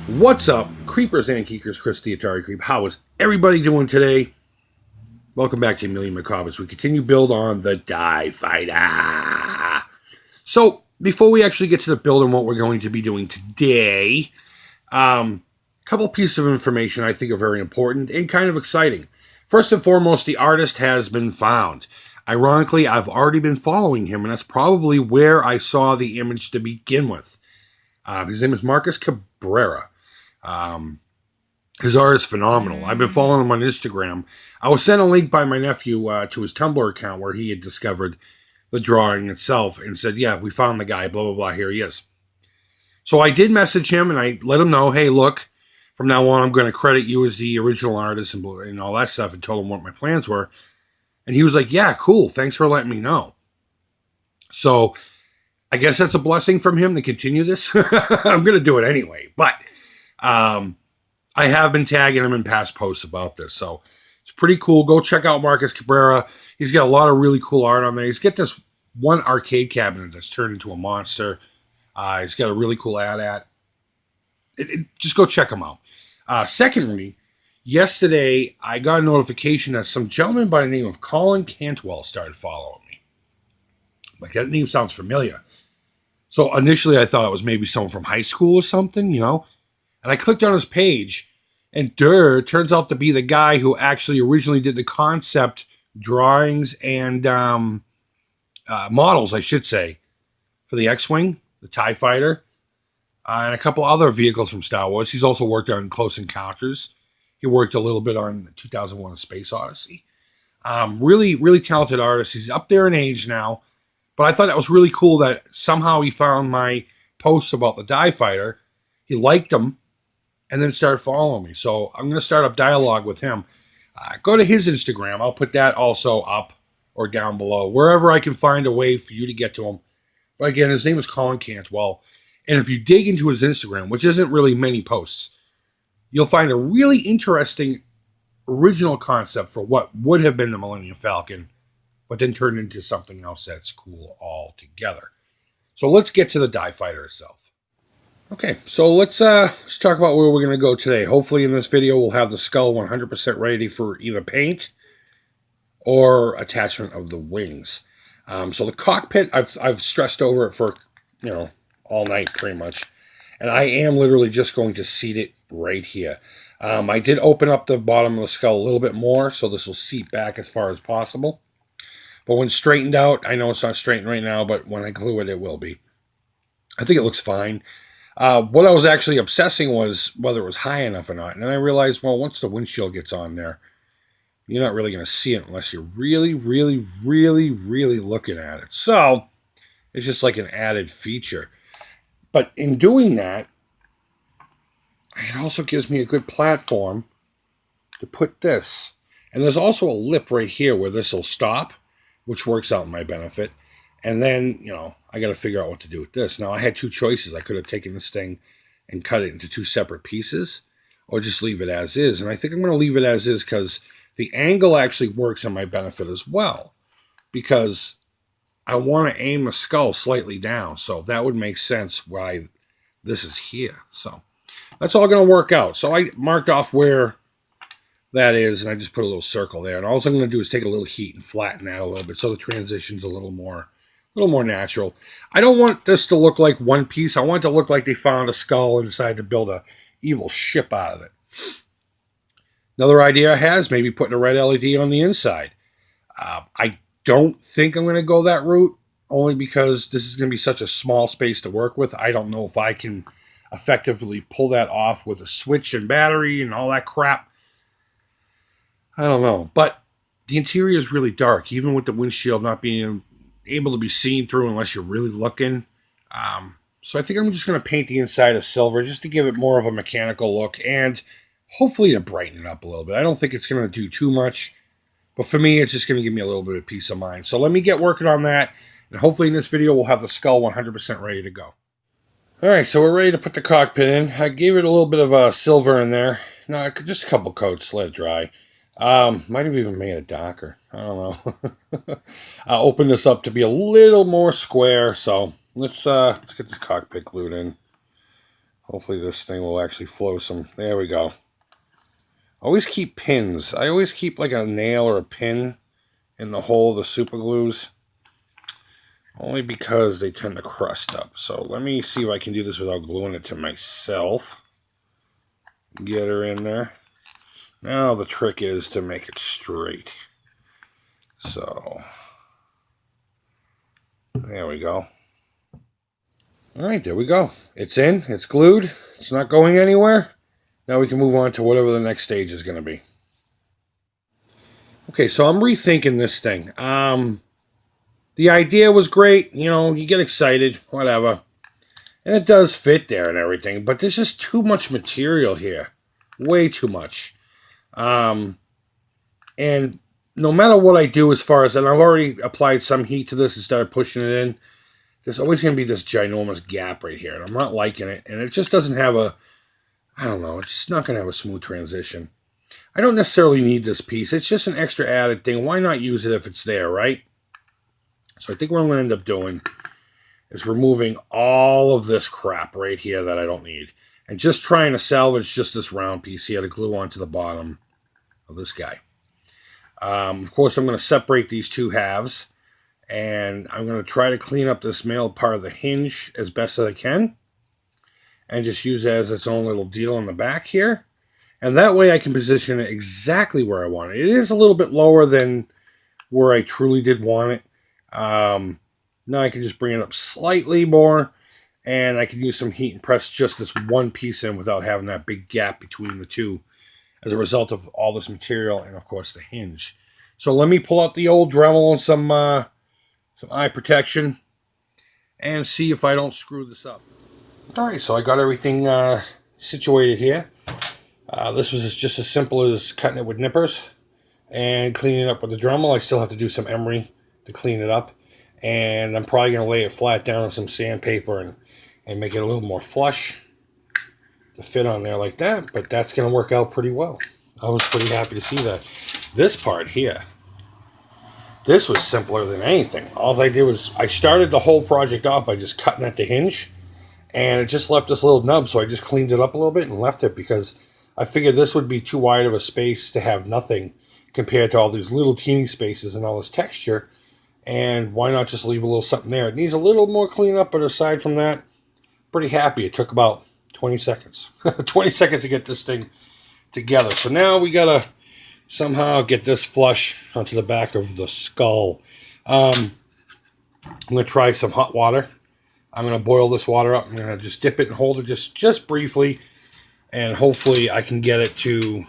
What's up, creepers and geekers? Chris the Atari Creep. How is everybody doing today? Welcome back to Milieu Macabre as we continue build on the Die Fighter. So, before we actually get to the build and what we're going to be doing today, a couple pieces of information I think are very important and kind of exciting. First and foremost, the artist has been found. Ironically, I've already been following him, and that's probably where I saw the image to begin with. His name is Marcus Cabrera. His art is phenomenal. I've been following him on Instagram. I was sent a link by my nephew to his Tumblr account where he had discovered the drawing itself and said, yeah, we found the guy, blah, blah, blah, here he is. So I did message him and I let him know, hey, look, from now on I'm going to credit you as the original artist and all that stuff, and told him what my plans were. And he was like, yeah, cool, thanks for letting me know. So I guess that's a blessing from him to continue this. I'm going to do it anyway, but I have been tagging him in past posts about this, so it's pretty cool. Go check out Marcus Cabrera. He's got a lot of really cool art on there. He's got this one arcade cabinet that's turned into a monster. He's got a really cool ad just go check him out. Secondly, yesterday I got a notification that some gentleman by the name of Colin Cantwell started following me. Like, that name sounds familiar. So initially I thought it was maybe someone from high school or something, you know. And I clicked on his page, and it turns out to be the guy who actually originally did the concept drawings and models, I should say, for the X-Wing, the TIE Fighter, and a couple other vehicles from Star Wars. He's also worked on Close Encounters. He worked a little bit on 2001: A Space Odyssey. Really, really talented artist. He's up there in age now, but I thought that was really cool that somehow he found my posts about the TIE Fighter. He liked them, and then started following me. So I'm going to start up dialogue with him. Go to his Instagram. I'll put that also up or down below, wherever I can find a way for you to get to him. But again, his name is Colin Cantwell. And if you dig into his Instagram, which isn't really many posts, you'll find a really interesting original concept for what would have been the Millennium Falcon, but then turned into something else that's cool altogether. So let's get to the TIE Fighter itself. Okay, so let's talk about where we're going to go today. Hopefully in this video we'll have the skull 100% ready for either paint or attachment of the wings. So the cockpit, I've stressed over it for, all night pretty much. And I am literally just going to seat it right here. I did open up the bottom of the skull a little bit more, so this will seat back as far as possible. But when straightened out, I know it's not straightened right now, but when I glue it, it will be. I think it looks fine. What I was actually obsessing was whether it was high enough or not. And then I realized, well, once the windshield gets on there, you're not really going to see it unless you're really, really, really, really looking at it. So it's just like an added feature. But in doing that, it also gives me a good platform to put this. And there's also a lip right here where this will stop, which works out in my benefit. And then, I got to figure out what to do with this. Now, I had two choices. I could have taken this thing and cut it into two separate pieces, or just leave it as is. And I think I'm going to leave it as is because the angle actually works in my benefit as well, because I want to aim the skull slightly down. So that would make sense why this is here. So that's all going to work out. So I marked off where that is, and I just put a little circle there. And all I'm going to do is take a little heat and flatten that a little bit so the transition's a little more natural. I don't want this to look like one piece. I want it to look like they found a skull and decided to build a evil ship out of it. Another idea I have is maybe putting a red LED on the inside. I don't think I'm going to go that route, only because this is going to be such a small space to work with. I don't know if I can effectively pull that off with a switch and battery and all that crap. I don't know. But the interior is really dark, even with the windshield not being able to be seen through unless you're really looking. So I think I'm just going to paint the inside of silver just to give it more of a mechanical look and hopefully to brighten it up a little bit. I don't think it's going to do too much, but for me, it's just going to give me a little bit of peace of mind. So let me get working on that, and hopefully in this video, we'll have the skull 100% ready to go. All right, so we're ready to put the cockpit in. I gave it a little bit of silver in there. No, just a couple coats, let it dry. Might have even made it darker. I don't know. I'll open this up to be a little more square, so let's get this cockpit glued in. Hopefully this thing will actually flow some. There we go. Always keep pins. I always keep like a nail or a pin in the hole of the super glues. Only because they tend to crust up. So let me see if I can do this without gluing it to myself. Get her in there. Now the trick is to make it straight. So, there we go. Alright, there we go. It's in, it's glued, it's not going anywhere. Now we can move on to whatever the next stage is going to be. Okay, so I'm rethinking this thing. The idea was great, you know, you get excited, whatever. And it does fit there and everything, but there's just too much material here. Way too much. And no matter what I do as far as, and I've already applied some heat to this and started pushing it in, there's always going to be this ginormous gap right here. And I'm not liking it. And it just doesn't have a, I don't know, it's just not going to have a smooth transition. I don't necessarily need this piece. It's just an extra added thing. Why not use it if it's there, right? So I think what I'm going to end up doing is removing all of this crap right here that I don't need. And just trying to salvage just this round piece here to glue onto the bottom of this guy. Of course, I'm going to separate these two halves. And I'm going to try to clean up this male part of the hinge as best as I can. And just use it as its own little deal in the back here. And that way I can position it exactly where I want it. It is a little bit lower than where I truly did want it. Now I can just bring it up slightly more. And I can use some heat and press just this one piece in without having that big gap between the two. As a result of all this material and, of course, the hinge. So let me pull out the old Dremel and some eye protection and see if I don't screw this up. Alright, so I got everything situated here. This was just as simple as cutting it with nippers and cleaning it up with the Dremel. I still have to do some emery to clean it up. And I'm probably going to lay it flat down on some sandpaper and make it a little more flush to fit on there like that, but that's going to work out pretty well. I was pretty happy to see that. This part here, this was simpler than anything. All I did was, I started the whole project off by just cutting at the hinge, and it just left this little nub, so I just cleaned it up a little bit and left it because I figured this would be too wide of a space to have nothing compared to all these little teeny spaces and all this texture, and why not just leave a little something there? It needs a little more cleanup, but aside from that, pretty happy. It took about 20 seconds. 20 seconds to get this thing together. So now we gotta somehow get this flush onto the back of the skull. I'm gonna try some hot water. I'm gonna boil this water up. I'm gonna just dip it and hold it just briefly, and hopefully I can get it to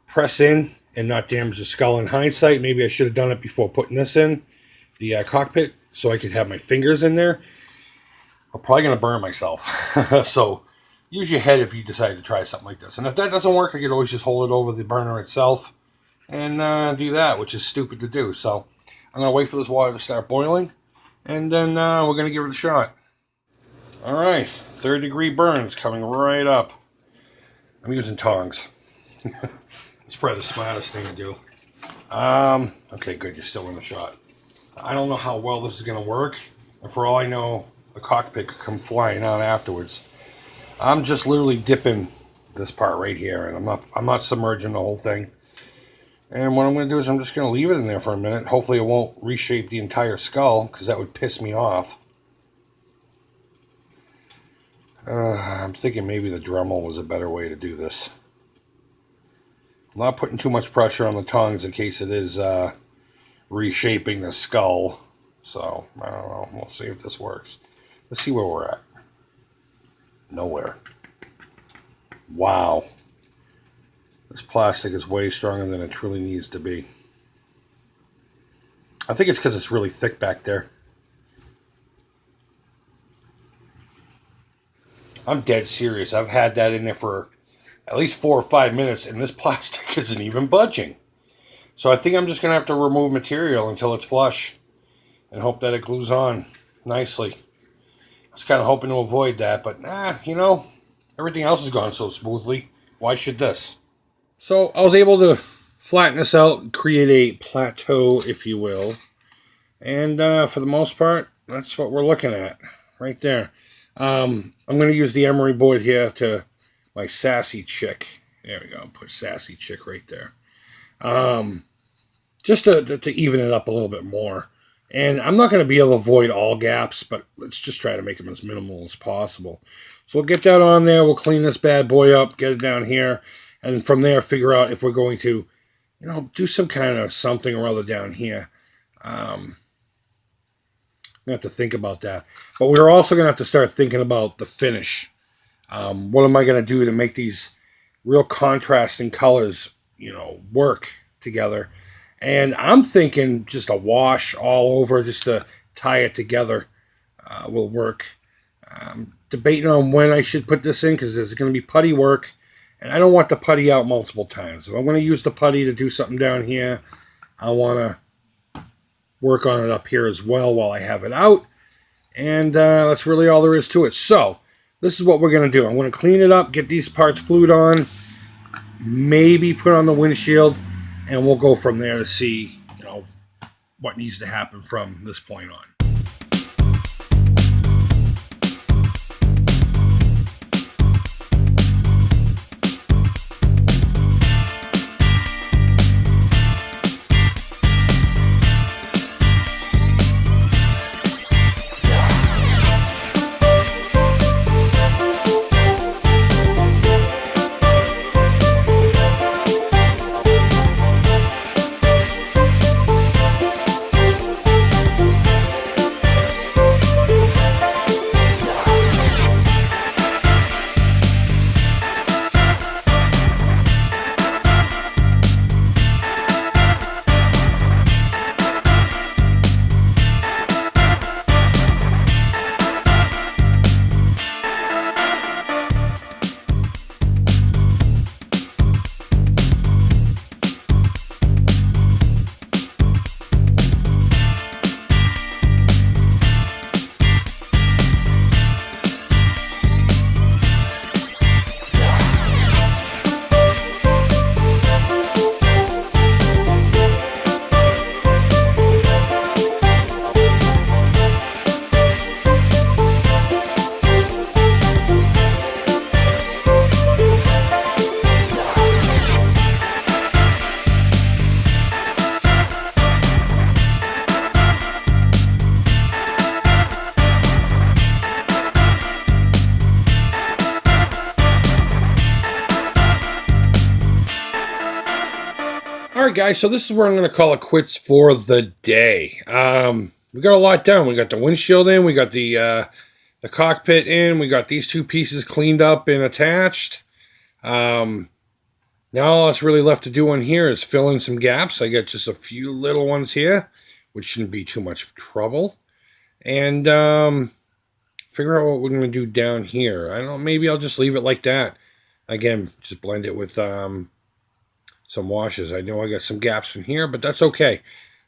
press in and not damage the skull. In hindsight, maybe I should have done it before putting this in the cockpit so I could have my fingers in there. I'm probably going to burn myself. So use your head if you decide to try something like this. And if that doesn't work, I could always just hold it over the burner itself and do that, which is stupid to do. So I'm going to wait for this water to start boiling, and then we're going to give it a shot. All right, 3rd-degree burns coming right up. I'm using tongs. It's probably the smartest thing to do. Okay, good, you're still in the shot. I don't know how well this is going to work. And for all I know, the cockpit could come flying out afterwards. I'm just literally dipping this part right here, and I'm not submerging the whole thing. And what I'm going to do is I'm just going to leave it in there for a minute. Hopefully it won't reshape the entire skull, because that would piss me off. I'm thinking maybe the Dremel was a better way to do this. I'm not putting too much pressure on the tongs in case it is reshaping the skull. So, I don't know. We'll see if this works. Let's see where we're at. Nowhere. Wow. This plastic is way stronger than it truly needs to be. I think it's because it's really thick back there. I'm dead serious. I've had that in there for at least 4 or 5 minutes, and this plastic isn't even budging. So I think I'm just going to have to remove material until it's flush and hope that it glues on nicely. I was kind of hoping to avoid that, but you know, everything else has gone so smoothly. Why should this? So I was able to flatten this out and create a plateau, if you will. And for the most part, that's what we're looking at right there. I'm going to use the emery board here to my sassy chick. There we go. Put sassy chick right there. Just to even it up a little bit more. And I'm not going to be able to avoid all gaps, but let's just try to make them as minimal as possible. So we'll get that on there. We'll clean this bad boy up, get it down here. And from there, figure out if we're going to, do some kind of something or other down here. I have to think about that. But we're also going to have to start thinking about the finish. What am I going to do to make these real contrasting colors, work together? And I'm thinking just a wash all over just to tie it together will work. Debating on when I should put this in because there's going to be putty work. And I don't want the putty out multiple times. If I'm going to use the putty to do something down here, I want to work on it up here as well while I have it out. And that's really all there is to it. So this is what we're going to do. I'm going to clean it up, get these parts glued on, maybe put on the windshield, and we'll go from there to see, what needs to happen from this point on. Alright guys, so this is where I'm going to call it quits for the day. We got a lot done. We got the windshield in, we got the cockpit in, we got these two pieces cleaned up and attached. Now all that's really left to do on here is fill in some gaps. I got just a few little ones here, which shouldn't be too much trouble. And figure out what we're going to do down here. I don't know, maybe I'll just leave it like that. Again, just blend it with some washes. I know I got some gaps in here, but that's okay.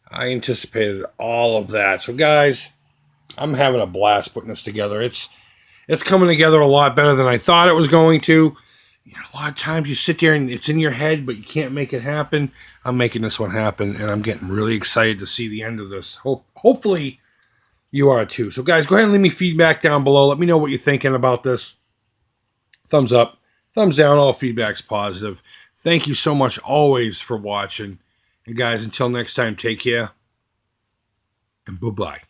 I anticipated all of that. So guys, I'm having a blast putting this together. It's coming together a lot better than I thought it was going to. A lot of times you sit there and it's in your head, but you can't make it happen. I'm making this one happen, and I'm getting really excited to see the end of this. Hopefully you are too. So guys, go ahead and leave me feedback down below. Let me know what you're thinking about this. Thumbs up, thumbs down, all feedback's positive. Thank you so much always for watching. And guys, until next time, take care and bye-bye.